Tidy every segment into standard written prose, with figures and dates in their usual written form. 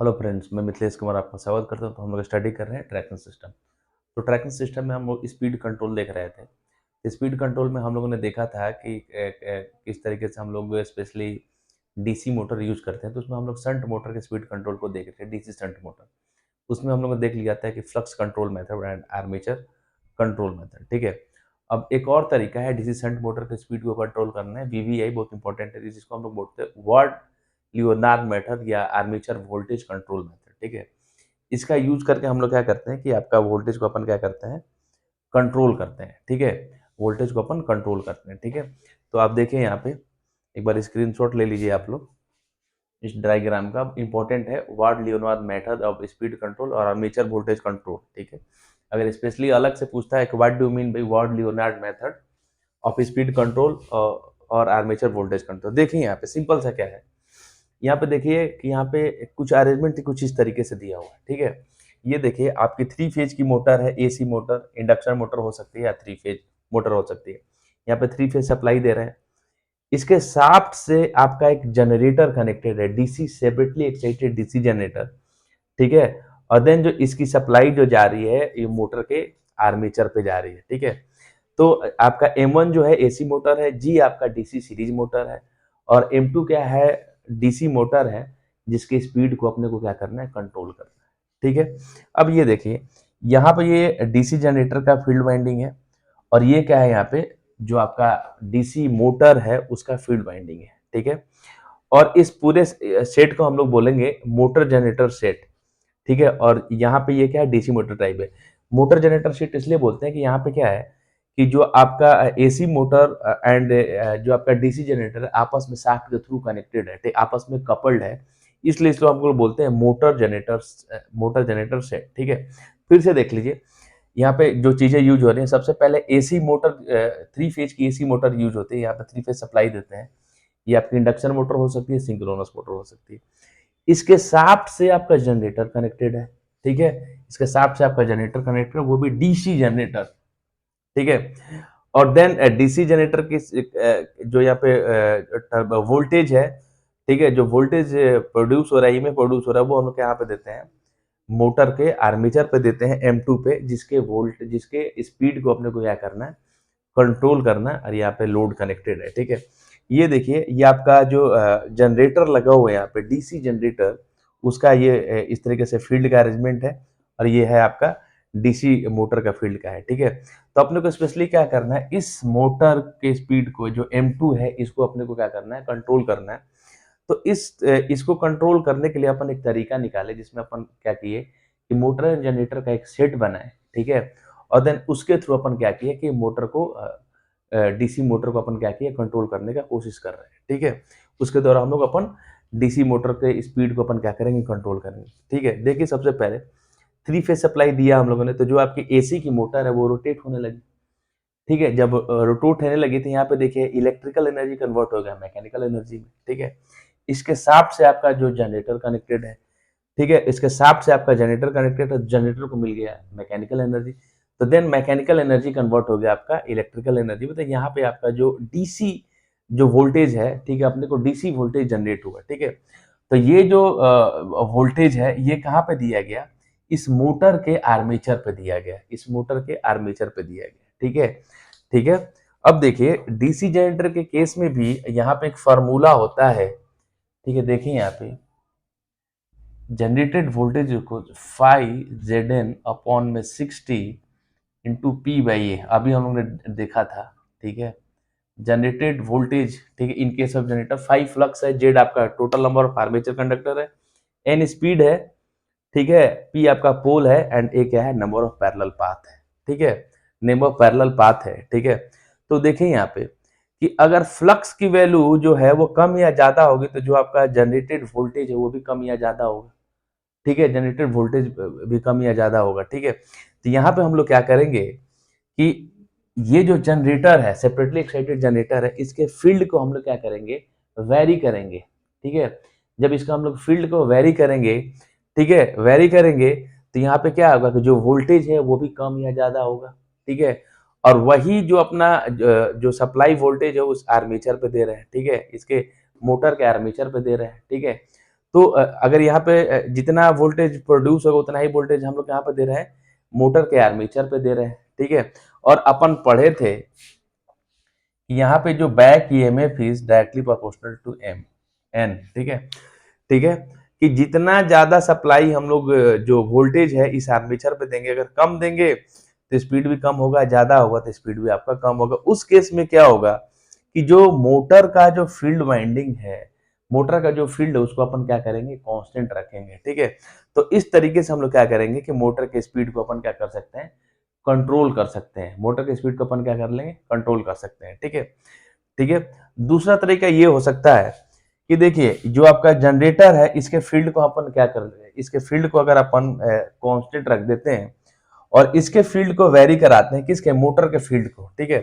Hello friends, मैं मिथिलेश कुमार आपका स्वागत करता हूँ। तो हम लोग स्टडी कर रहे हैं ट्रैकिंग सिस्टम। तो ट्रैकिंग सिस्टम में हम लोग स्पीड कंट्रोल देख रहे थे। स्पीड कंट्रोल में हम लोगों ने देखा था कि किस तरीके से हम लोग स्पेशली डीसी मोटर यूज करते हैं। तो उसमें हम लोग शंट मोटर के स्पीड कंट्रोल को देख रहे थे, डीसी शंट मोटर। उसमें हम लोग ने देख लिया था कि flux control method and armature control method. ठीक है, अब एक और तरीका है डीसी शंट मोटर के स्पीड को कंट्रोल करना है, वीवीआई, बहुत इंपॉर्टेंट है, जिसको हम लोग बोलते हैं वाट लियोनार्ड मेथड या आर्मेचर वोल्टेज कंट्रोल मेथड। ठीक है, इसका यूज करके हम लोग क्या करते हैं कि आपका वोल्टेज को अपन क्या करते हैं, कंट्रोल करते हैं। ठीक है, वोल्टेज को अपन कंट्रोल करते हैं। ठीक है, तो आप देखें यहाँ पे एक बार स्क्रीनशॉट ले लीजिए आप लोग इस डायग्राम का। इंपॉर्टेंट है Ward Leonard method of speed control और आर्मेचर वोल्टेज कंट्रोल। ठीक है, अगर स्पेशली अलग से पूछता है कि what do mean by Ward Leonard method of speed control और आर्मेचर वोल्टेज कंट्रोल, देखिए यहाँ पे सिंपल सा क्या है। यहाँ पे देखिए कि यहाँ पे कुछ अरेंजमेंट कुछ इस तरीके से दिया हुआ है। ठीक है, ये देखिए आपकी 3 फेज की मोटर है, एसी मोटर, इंडक्शन मोटर हो सकती है या 3 फेज मोटर हो सकती है। यहाँ पे 3 फेज सप्लाई दे रहे हैं। इसके शाफ्ट से आपका एक जनरेटर कनेक्टेड है, DC separately excited DC generator. ठीक है, और देन जो इसकी सप्लाई जो जा रही है ये मोटर के आर्मेचर पे जा रही है। ठीक है, तो आपका M1 जो है एसी मोटर है, जी आपका डीसी सीरीज मोटर है, और M2 क्या है, डीसी मोटर है, जिसकी स्पीड को अपने को क्या करना है, कंट्रोल करना है। ठीक है, अब ये देखिए यहाँ पे ये डीसी जनरेटर का फील्ड वाइंडिंग है, और ये क्या है यहाँ पे जो आपका डीसी मोटर है उसका फील्ड वाइंडिंग है। ठीक है, और इस पूरे सेट को हम लोग बोलेंगे मोटर जनरेटर सेट। ठीक है, और यहाँ पे ये क्या है, डीसी मोटर टाइप है। मोटर जनरेटर सेट इसलिए बोलते हैं कि यहाँ पे क्या है कि जो आपका एसी मोटर एंड जो आपका डीसी जनरेटर है आपस में शाफ्ट के थ्रू कनेक्टेड है, आपस में कपल्ड है, इसलिए इसको हम लोग बोलते हैं मोटर जनरेटर सेट। ठीक है, फिर से देख लीजिए यहाँ पे जो चीजें यूज हो रही हैं। सबसे पहले एसी मोटर, 3 फेज की एसी मोटर यूज होती है। यहाँ पे 3 फेज सप्लाई देते हैं। ये आपकी इंडक्शन मोटर हो सकती है, सिंक्रोनस मोटर हो सकती है। इसके शाफ्ट से आपका जनरेटर कनेक्टेड है। ठीक है, इसके शाफ्ट से आपका जनरेटर कनेक्टेड है, वो भी डीसी जनरेटर। ठीक है, और देन डीसी जनरेटर की जो यहाँ पे वोल्टेज है, ठीक है, जो वोल्टेज प्रोड्यूस हो रहा है, में प्रोड्यूस हो रहा है, वो हम लोग यहाँ पे देते हैं मोटर के आर्मेचर पे देते हैं M2 पे, जिसके स्पीड को अपने को क्या करना है, कंट्रोल करना है, और यहाँ पे लोड कनेक्टेड है। ठीक है, ये देखिए ये आपका जो जनरेटर लगा हुआ है यहाँ पे डीसी जनरेटर, उसका ये इस तरीके से फील्ड का अरेंजमेंट है, और ये है आपका डीसी मोटर का फील्ड का है। ठीक है, तो अपने को स्पेशली क्या करना है, इस मोटर के स्पीड को जो M2 है इसको अपने को क्या करना है, कंट्रोल करना है। तो इसको कंट्रोल करने के लिए अपन एक तरीका निकाले, जिसमें अपन क्या किए कि मोटर एंड जनरेटर का एक सेट बनाए। ठीक है, और देन उसके थ्रू अपन क्या किए कि मोटर को डीसी मोटर को अपन क्या किए, कंट्रोल करने का कोशिश कर रहे हैं। ठीक है, उसके द्वारा हम लोग अपन डीसी मोटर के स्पीड को अपन क्या करेंगे, कंट्रोल करेंगे। ठीक है, देखिए सबसे पहले 3 फेज सप्लाई दिया हम लोगों ने, तो जो आपकी एसी की मोटर है वो रोटेट होने लगी। ठीक है, जब रोटेट होने लगी तो यहाँ पे देखिए इलेक्ट्रिकल एनर्जी कन्वर्ट हो गया मैकेनिकल एनर्जी में। ठीक है, इसके शाफ्ट से आपका जो जनरेटर कनेक्टेड है, ठीक है, इसके शाफ्ट से आपका जनरेटर कनेक्टेड है, जनरेटर को मिल गया मैकेनिकल एनर्जी। तो देन मैकेनिकल एनर्जी कन्वर्ट हो गया आपका इलेक्ट्रिकल एनर्जी में। तो यहाँ पे आपका जो डीसी जो वोल्टेज है, ठीक है, अपने को डीसी वोल्टेज जनरेट हुआ। ठीक है, तो ये जो वोल्टेज है ये कहाँ पे दिया गया, इस मोटर के आर्मेचर पे दिया गया, इस मोटर के आर्मेचर पे दिया गया। ठीक है, ठीक है, अब देखिए डीसी जनरेटर के केस में भी यहाँ पे एक फार्मूला होता है। ठीक है, देखिए यहाँ पे जनरेटेड वोल्टेज को 5 Zn अपॉन में 60 इंटू पी बाई ए, अभी हम लोग ने देखा था। ठीक है, जनरेटेड वोल्टेज, ठीक है, in case of generator 5 flux है, जेड आपका total number of armature conductor है, एन स्पीड है, ठीक है, पी आपका पोल है, एंड ए क्या है, नंबर ऑफ पैरेलल पाथ है। ठीक है, नंबर ऑफ पैरेलल पाथ है। ठीक है, तो देखें यहाँ पे कि अगर फ्लक्स की वैल्यू जो है वो कम या ज्यादा होगी तो जो आपका जनरेटेड वोल्टेज है वो भी कम या ज्यादा होगा। ठीक है, जनरेटेड वोल्टेज भी कम या ज्यादा होगा। ठीक है, तो यहाँ पे हम लोग क्या करेंगे कि ये जो जनरेटर है, सेपरेटली एक्साइटेड जनरेटर है, इसके फील्ड को हम लोग क्या करेंगे, वेरी करेंगे। ठीक है, जब इसका हम लोग फील्ड को वेरी करेंगे, ठीक है, वेरी करेंगे, तो यहाँ पे क्या होगा कि जो वोल्टेज है वो भी कम या ज्यादा होगा। ठीक है, और वही जो अपना जो सप्लाई वोल्टेज है उस आर्मेचर पे दे रहे हैं। ठीक है, इसके मोटर के आर्मेचर पे दे रहे हैं। ठीक है, तो अगर यहाँ पे जितना वोल्टेज प्रोड्यूस होगा उतना ही वोल्टेज हम लोग यहाँ पे दे रहे हैं, मोटर के आर्मेचर पे दे रहे हैं, ठीक है। और अपन पढ़े थे कि यहाँ पे जो back EMF is directly proportional to M N, ठीक है, ठीक है, कि जितना ज्यादा सप्लाई हम लोग जो वोल्टेज है इस आर्मेचर पे देंगे, अगर कम देंगे तो स्पीड भी कम होगा, ज्यादा होगा तो स्पीड भी आपका कम होगा। उस केस में क्या होगा कि जो मोटर का जो फील्ड वाइंडिंग है, मोटर का जो फील्ड है उसको अपन क्या करेंगे, कांस्टेंट रखेंगे, ठीक है। तो इस तरीके से हम लोग क्या करेंगे कि मोटर के स्पीड को अपन क्या कर सकते हैं, कंट्रोल कर सकते हैं। मोटर के स्पीड को अपन क्या कर लेंगे, कंट्रोल कर सकते हैं, ठीक है, ठीक है। दूसरा तरीका ये हो सकता है कि देखिए जो आपका जनरेटर है इसके फील्ड को अपन क्या कर रहे हैं, इसके फील्ड को अगर अपन कांस्टेंट रख देते हैं और इसके फील्ड को वेरी कराते हैं, किसके, मोटर के फील्ड को, ठीक है।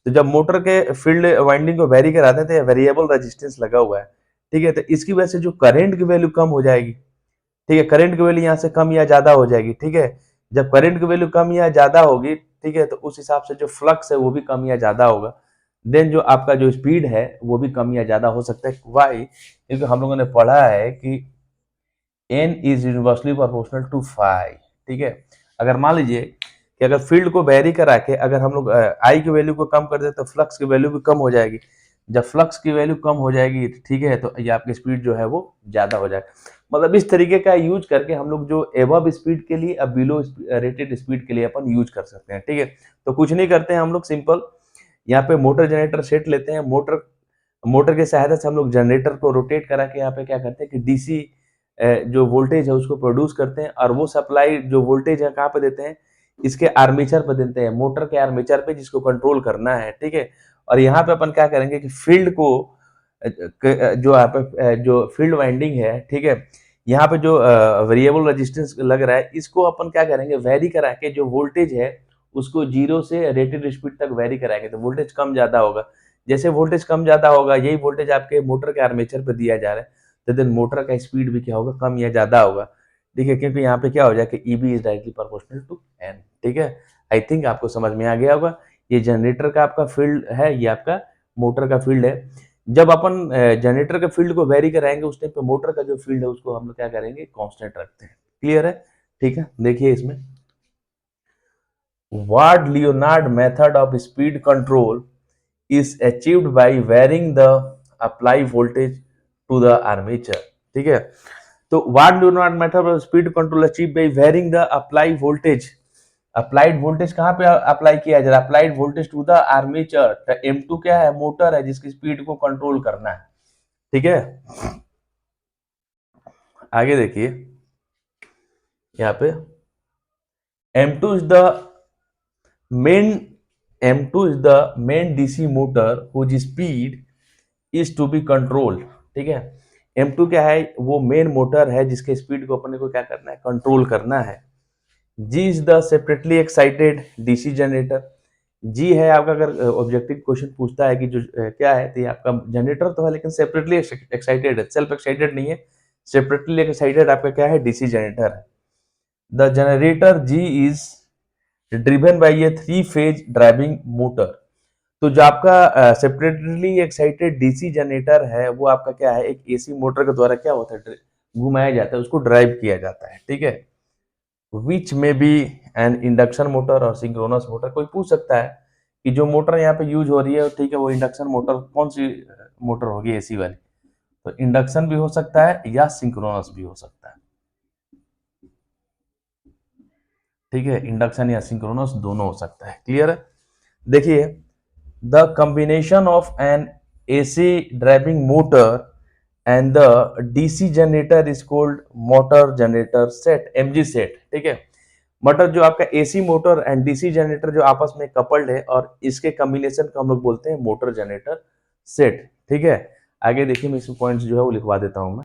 तो जब मोटर के फील्ड वाइंडिंग को वेरी कराते हैं तो वेरिएबल रेजिस्टेंस लगा हुआ है, ठीक है। तो इसकी वजह से जो करंट की वैल्यू कम हो जाएगी, ठीक है, करंट की वैल्यू यहाँ से कम या ज्यादा हो जाएगी, ठीक है। जब करंट की वैल्यू कम या ज्यादा होगी, ठीक है, तो उस हिसाब से जो फ्लक्स है वो भी कम या ज्यादा होगा। देन जो आपका जो स्पीड है वो भी कम या ज्यादा हो सकता है। वाई, क्योंकि हम लोगों ने पढ़ा है कि n is universally proportional to phi, ठीक है। अगर मान लीजिए कि अगर फील्ड को वेरी करा के अगर हम लोग आई की वैल्यू को कम कर दे तो फ्लक्स की वैल्यू भी कम हो जाएगी। जब फ्लक्स की वैल्यू कम हो जाएगी, ठीक है, तो ये आपकी स्पीड जो है वो ज्यादा हो जाएगा। मतलब इस तरीके का यूज करके हम लोग जो एबव स्पीड के लिए अब बिलो रेटेड स्पीड के लिए अपन यूज कर सकते हैं, ठीक है। तो कुछ नहीं करते हैं हम लोग, सिंपल यहाँ पे मोटर जनरेटर सेट लेते हैं, मोटर मोटर की सहायता से हम लोग जनरेटर को रोटेट करा के यहाँ पे क्या करते हैं कि डीसी जो वोल्टेज है उसको प्रोड्यूस करते हैं और वो सप्लाई जो वोल्टेज है कहाँ पे देते हैं, इसके आर्मेचर पे देते हैं, मोटर के आर्मेचर पे, जिसको कंट्रोल करना है, ठीक है। और यहाँ पे अपन क्या करेंगे कि फील्ड को जो यहाँ पे जो फील्ड वाइंडिंग है, ठीक है, यहाँ पे जो वेरिएबल रेजिस्टेंस लग रहा है इसको अपन क्या करेंगे, वेरी करा के जो वोल्टेज है उसको 0 से रेटेड स्पीड तक वेरी कराएंगे तो वोल्टेज कम ज्यादा होगा। जैसे वोल्टेज कम ज्यादा होगा, यही वोल्टेज आपके मोटर के आर्मेचर पे दिया जा रहा है, तो देन मोटर का स्पीड भी क्या होगा, कम या ज्यादा होगा, ठीक है। क्योंकि यहाँ पे क्या हो जाए कि EB is directly proportional to N, ठीक है। आई थिंक आपको समझ में आ गया होगा। ये जनरेटर का आपका फील्ड है, ये आपका मोटर का फील्ड है। जब अपन जनरेटर के फील्ड को वेरी कराएंगे उस टाइम पे मोटर का जो फील्ड है उसको हम लोग क्या करेंगे, कांस्टेंट रखते हैं। क्लियर है, ठीक है। देखिए इसमें ward Leonard method of speed control is achieved by varying the apply voltage to the armature, ठीक है। तो Ward Leonard method of speed control achieve by varying the apply voltage. Applied voltage कहाँ पे अप्लाई किया जा रहा है, applied voltage to the armature. M2 क्या है, मोटर है जिसकी स्पीड को कंट्रोल करना है, ठीक है। आगे देखिए यहाँ पे M2 is the main M2 is the main DC motor whose speed is to be controlled, ठीक है। M2 क्या है, वो मेन मोटर है जिसके स्पीड को अपने को क्या करना है, कंट्रोल करना है। G is the separately excited DC generator. G है आपका, अगर ऑब्जेक्टिव क्वेश्चन पूछता है कि जो क्या है, तो ये आपका जनरेटर तो है लेकिन सेपरेटली एक्साइटेड है, सेल्फ एक्साइटेड नहीं है। सेपरेटली एक्साइटेड आपका क्या है, डीसी जनरेटर है। The generator G is driven by a three phase driving motor. तो जो आपका सेपरेटली एक्साइटेड डीसी जनरेटर है वो आपका क्या है, एक एसी मोटर के द्वारा क्या होता है, घुमाया जाता है, उसको ड्राइव किया जाता है, ठीक है। विच में बी एन इंडक्शन मोटर और सिंक्रोनस मोटर। कोई पूछ सकता है कि जो मोटर यहाँ पे यूज हो रही है, ठीक है, वो इंडक्शन मोटर कौन सी मोटर होगी, एसी वाली। तो इंडक्शन भी हो सकता है या सिंक्रोनस भी हो सकता है, ठीक है। इंडक्शन या सिंक्रोनस दोनों हो सकता है। क्लियर है। देखिए the combination of an AC driving motor and the DC generator is called motor generator set, MG set, ठीक है। मोटर जो आपका AC motor and DC generator जो आपस में कपल्ड है और इसके कॉम्बिनेशन को हम लोग बोलते हैं मोटर जनरेटर सेट, ठीक है। आगे देखिए मैं इसमें पॉइंट्स जो है वो लिखवा देता हूं मैं।